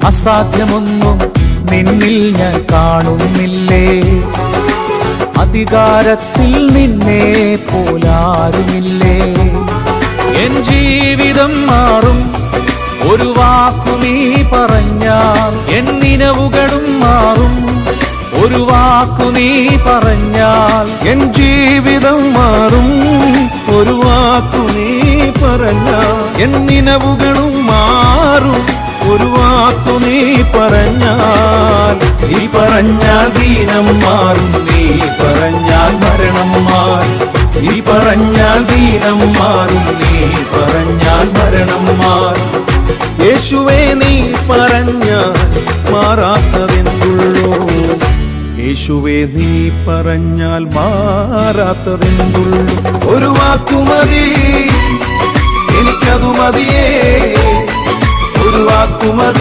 അസാധ്യമൊന്നും നിന്നിൽ ഞാൻ കാണുന്നില്ലേ. അധികാരത്തിൽ നിന്നെ പോലാരുമില്ലേ. എൻ ജീവിതം മാറും ഒരു വാക്കു നീ പറഞ്ഞാൽ, എൻ നിലവുകളും മാറും ഒരു വാക്കു നീ പറഞ്ഞാൽ. എൻ ജീവിതം മാറും ഒരു വാക്കു നീ പറഞ്ഞാൽ, എൻ നിലവുകളും മാറും ഒരു വാക്കു നീ പറഞ്ഞാൽ. നീ പറഞ്ഞാൽ ദീനം മാറും, നീ പറഞ്ഞാൽ മരണം മാറും. നീ പറഞ്ഞാൽ ദീനം മാറും, നീ പറഞ്ഞാൽ മരണം മാറും. യേശുവേ നീ പറഞ്ഞാൽ മാറാത്തതെന്തുള്ളൂ. യേശുവേ നീ പറഞ്ഞാൽ മാറാത്തതെന്തുള്ളൂ. ഒരു വാക്കു മതി എനിക്കതു മതിയേ, ഒരു വാക്കു മതി.